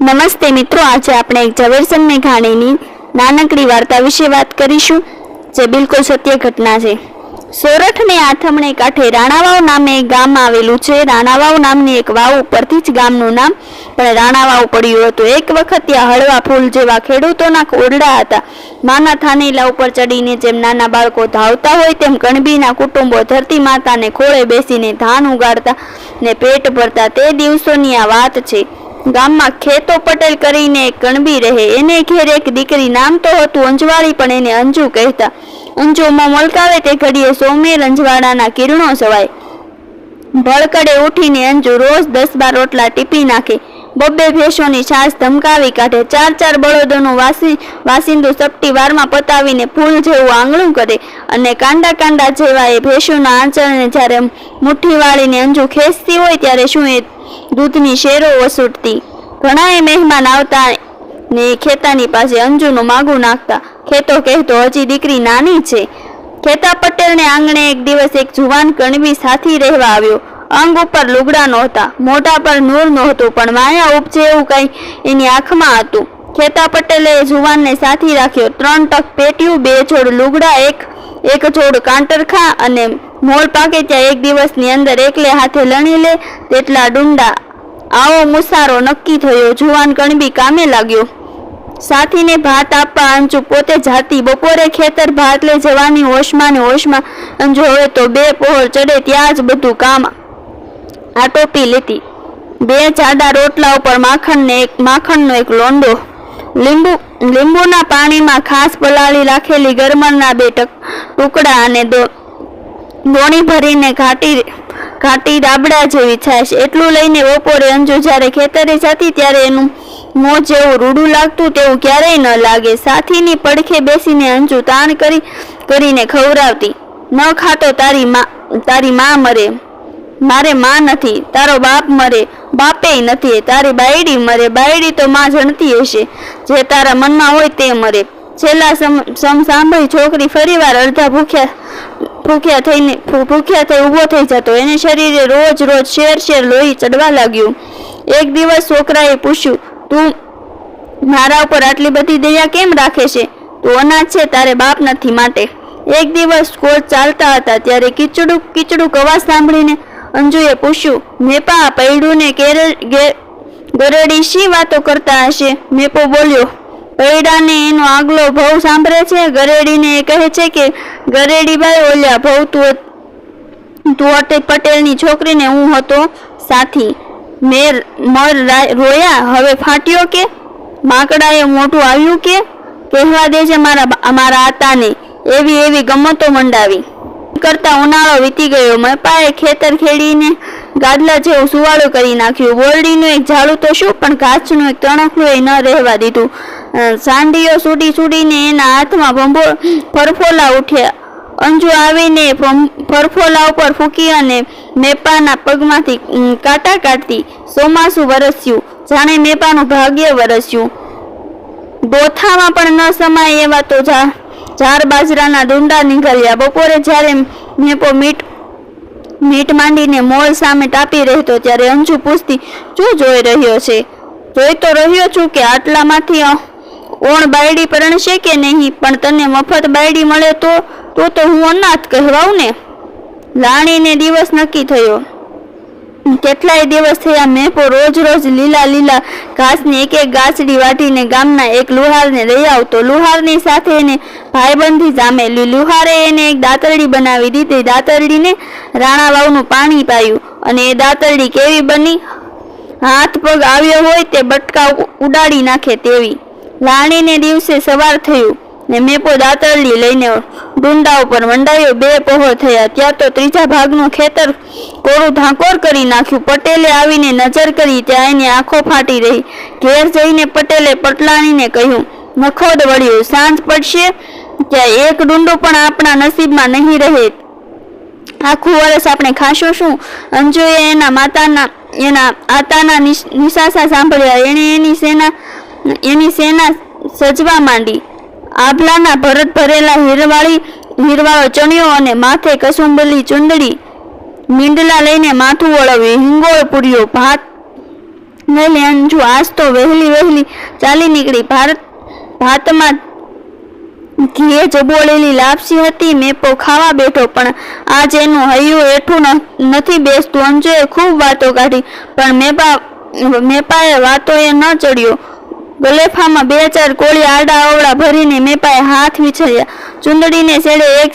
નમસ્તે મિત્રો, આજે આપણે એક ઝવેરચંદ મેઘાણીની નાનકડી વાર્તા વિશે વાત કરીશું, જે બિલકુલ સત્ય ઘટના છે। સોરઠને આથમણે કાંઠે રાણાવાવ નામે એક ગામ આવેલું છે। રાણાવાવ નામની એક વાવ ઉપરથી જ ગામનું નામ પણ રાણાવાવ પડ્યું હતું। એક વખત ત્યાં હળવા ફૂલ જેવા ખેડૂતોના ઓરડા હતા। માના થાનેલા ઉપર ચડીને જેમ નાના બાળકો ધાવતા હોય તેમ કણબીના કુટુંબો ધરતી માતાને ખોળે બેસીને ધાન ઉગાડતા ને પેટ ભરતા। તે દિવસોની આ વાત છે। ગામમાં ખેતો પટેલ કરીને એક કણબી રહે। એને ઘેર એક દીકરી, નામ તો હતું અંજવાળી, પણ એને અંજુ કહેતા। અંજુમાં મલકાવે તે ઘડીએ સોમેર અંજવાળાના કિરણો સવાય। ભળકડે ઉઠીને અંજુ રોજ 10-12 રોટલા ટીપી નાખે। બબ્બે ભેંસોની છાશ ધમકાવી કાઢે। 4-4 બળદોનું વાસિંદુ સપટી વારમાં પતાવીને ફૂલ જેવું આંગળું કરે અને કાંડા કાંડા જેવા એ ભેંસોના આંચળને જ્યારે મુઠ્ઠી વાળીને અંજુ ખેંચતી હોય ત્યારે શું એ દૂધની શેરો વસૂટતી। ઘણાએ મહેમાન આવતા ને ખેતાની પાસે અંજુનું માગું નાખતા। ખેતો કહેતો, હજી દીકરી નાની છે। ખેતા પટેલને આંગણે એક દિવસ એક જુવાન કણબી સાથી રહેવા આવ્યો। અંગ ઉપર લુગડા નહોતા, મોઢા પર નૂર નહોતું, પણ માયા ઉપજે એવું કંઈ એની આંખમાં હતું। ખેતા પટેલે જુવાનને સાથી રાખ્યો। 3 ટક પેટ્યું, 2 જોડ લુગડા, એક જોડ કાંટરખા અને મોળ પાકે ત્યાં એક દિવસની અંદર એકલે હાથે લણી લે તેટલા ડુંડા। આવો મુસારો નક્કી થયો। જુવાન કણબી કામે લાગ્યો। સાથીને ભાત આપવા અંજુ પોતે જાતી। બપોરે ખેતર ભાત લઈ જવાની હોશમાં ને હોશમાં અંજુ હવે તો 2 પહોર ચડે ત્યાં જ બધું કામ આટોપી લેતી। 2 જાડા રોટલા ઉપર માખણનો એક લોંડો, લીંબુના પાણીમાં ખાસ પલાળી રાખેલી ગરમરના 2 ટુકડા અને દોણી ભરીને ઘાટી રાબડા જેવી છાશ, એટલું લઈને બપોરે અંજુ જ્યારે ખેતરે જતી ત્યારે એનું મોં જેવું રૂડું લાગતું તેવું ક્યારેય ન લાગે। સાથીની પડખે બેસીને અંજુ તાણ કરીને ખવરાવતી। ન ખાતો તારી માં મરે, મારે માં નથી। તારો બાપ મરે, બાપેય નથી। તારી બાયડી મરે, બાયડી તો માં જણતી હશે। જે તારા મનમાં હોય તે મરે। છેલ્લા સાંભળી છોકરી ફરીવાર અડધા ભૂખ્યા થઈ ઊભો થઈ જતો। એને શરીરે રોજ શેર લોહી ચડવા લાગ્યું। એક દિવસ છોકરાએ પૂછ્યું, તું મારા ઉપર આટલી બધી દયા કેમ રાખે છે? તું અનાથ છે, તારે બાપ નથી માટે। એક દિવસ કોચ ચાલતા હતા ત્યારે કીચડુક અવાજ સાંભળીને અંજુએ પૂછ્યું, મેપા પૈડું ને ગરેડી શી વાતો કરતા હશે? મેપો બોલ્યો, પૈડાને એનો આગલો ભવ સાંભળે છે। ગરેડીને એ કહે છે કે ગરેડી ભાઈ ઓલ્યા ભવ તું પટેલની છોકરીને હું હતો સાથી। મર રોયા, હવે ફાટ્યો કે? માકડાએ મોઢું આવ્યું કે? કહેવા દેજે મારા આતાને। એવી ગમતો મંડાવી કરતા ઉનાળો વીતી ગયો। મપાએ ખેતર ખેડીને ગાદલા જેવું સુવાળું કરી નાખ્યું। બોરડીનું એક ઝાડું તો શું, પણ ઘાસનું એક તણખલું એ ન રહેવા દીધું। સાંડીઓ સુડીને એના હાથમાં ફરફોલા ઉઠ્યા। અંજુ આવીને ફરફોલા ઉપર ફૂંકી અને મેપાના પગમાંથી કાંટા કાઢતી। ચોમાસું વરસ્યું, જાણે મેપાનું ભાગ્ય વરસ્યું। ગોથામાં પણ ન સમાય એવા તો ઝાર બાજરાના ડુંડા નીકળ્યા। બપોરે જ્યારે મેપો મીટ માંડીને મોલ સામે ટાપી રહેતો ત્યારે અંજુ પૂછતી, શું જોઈ રહ્યો છે? જોઈ તો રહ્યો છું કે આટલામાંથી ઓણ બાયડી પરણશે કે નહીં, પણ તને મફત બાયડી મળે તો હું અનાથ કહેવાઉં ને? લાણીને દિવસ નક્કી થયો। કેટલાય દિવસ થયા। મેપો રોજ લીલા ઘાસની એક ગાંસડી વાટીને ગામના એક લુહારને લઈ આવતો। લુહારની સાથે એને ભાઈબંધી જામેલી। લુહારે એને એક દાતરડી બનાવી દીધી। દાતરડીને રાણાવાવનું પાણી પાયું અને એ દાતરડી કેવી બની? હાથ પગ આવ્યો હોય તે બટકા ઉડાડી નાખે તેવી। લાણીને દિવસે સવાર થયું ને મેપો દાતરડી લઈને ડુંડા ઉપર મંડાયો। 2 પહોર થયા ત્યાં તો 3જા ભાગનું ખેતર કોરું ધાંકોર કરી નાખ્યું। પટેલે આવીને નજર કરી ત્યાં એની આંખો ફાટી રહી। ઘેર જઈને પટેલે પટલાણીને કહ્યું, નખોદ વળ્યું, સાંજ પડશે ત્યાં એક ડુંડું પણ આપણા નસીબમાં નહીં રહે। આખું વર્ષ આપણે ખાશું શું? અંજુએ એના આતાના નિશાસા સાંભળ્યા। એણે એની સેના સજવા માંડી। આભલાના ભરત ભરેલા હીરવાળો ચણિયો અને માથે કસુંબલી ચુંદડી, મીંડલા લઈને માથું વળવ્યું, હિંગોળ પૂર્યો, લઈ લે અંજુ. આજ તો વહેલી ચાલી નીકળી. ભાતમાં ઘીએ જબોળેલી લાપસી હતી. મેપો ખાવા બેઠો, પણ આજ એનું હૈયું હેઠું નથી બેસતું. અંજુએ ખૂબ વાતો કાઢી, પણ મેપાએ વાતોએ ન ચડ્યો. ગલેફામાં 2-4 કોળી આડા અવળા ભરીને મેપાએ હાથ વિછળ્યા. ચૂંદડીને છેડે એક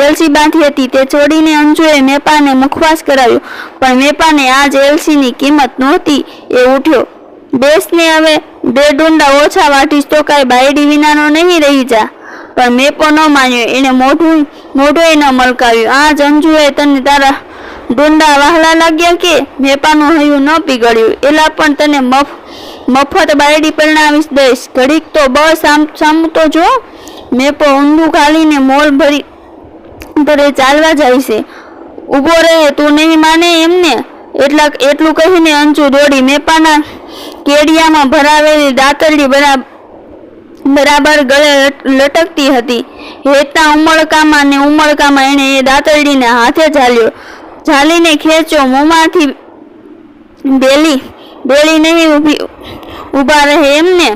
એલસી બાંધી હતી, તે છોડીને અંજુએ મેપાને મુખવાસ કરાવ્યો, પણ મેપાને આજ એલસીની કિંમત નહોતી. એ ઉઠ્યો. બેસને, હવે 2 ડુંડા ઓછા વાટીશ તો કાંઈ બાયડી વિનાનો નહીં રહી જા. પણ મેપો ન માન્યો. એને મોઢુંય ન મલકાવ્યું. આજ અંજુએ તને તારા ડુંડા વહાલા લાગ્યા કે? મેપાનું હૈયું ન પીગળ્યું. એલા, પણ તને મફત બાયડી પરણાવીશ દઈશ. ઘડીક તો બસ સામું તો જો. મેપો ઊંધું ખાલીને મોલ ભરે ચાલવા જાય છે. ઊભો રહે, તું નહીં માને એમને? એટલું કહીને અંજુ દોડી. મેપાના કેડિયામાં ભરાવેલી દાતરડી બરાબર ગળે લટકતી હતી. હેતા ઉમળકામાં એણે એ દાતરડીને હાથે ઝાલીને ખેંચ્યો. મોંમાંથી બેલી નહીં ઊભા રહે એમને?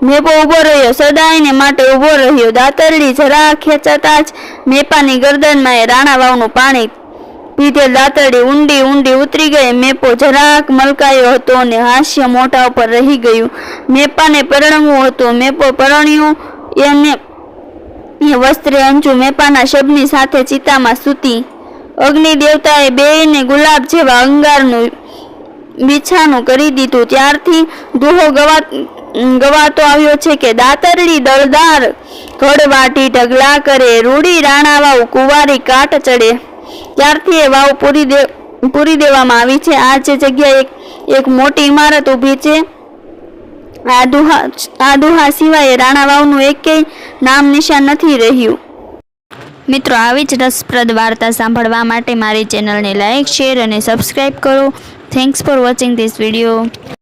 મેપો ઊભો રહ્યો, સદાયને માટે ઊભો રહ્યો. દાતરડી જરા ખેંચાતા જ મેપાની ગરદનમાં એ રાણાવાવનું પાણી પીધેલ દાતરડી ઊંડી ઉતરી ગઈ. મેપો જરાક મલકાયો હતો અને હાસ્ય મોઢા ઉપર રહી ગયું. મેપાને પરણવું હતું. મેપો પરણ્યું એને એ વસ્ત્રે અંજુ મેપાના શબની સાથે ચિતામાં સૂતી. અગ્નિ દેવતાએ બેયને ગુલાબ જેવા અંગારનું બિછાનું કરી દીધું. ત્યારથી દુહો ગવાતો આવ્યો છે કે દાતરડી દળદાર ઘડવાટી ઢગલા કરે, રૂડી રાણાવાવ કુંવારી કાટ ચડે. ત્યારથી એ વાવ પૂરી દેવામાં આવી છે. આ જે જગ્યાએ એક મોટી ઇમારત ઊભી છે. આ દુહા સિવાય રાણાવાવનું એકેય નામ નિશાન નથી રહ્યું. મિત્રો, આવી જ રસપ્રદ વાર્તા સાંભળવા માટે મારી ચેનલને લાઇક, શેર અને સબસ્ક્રાઈબ કરો. Thanks for watching this video.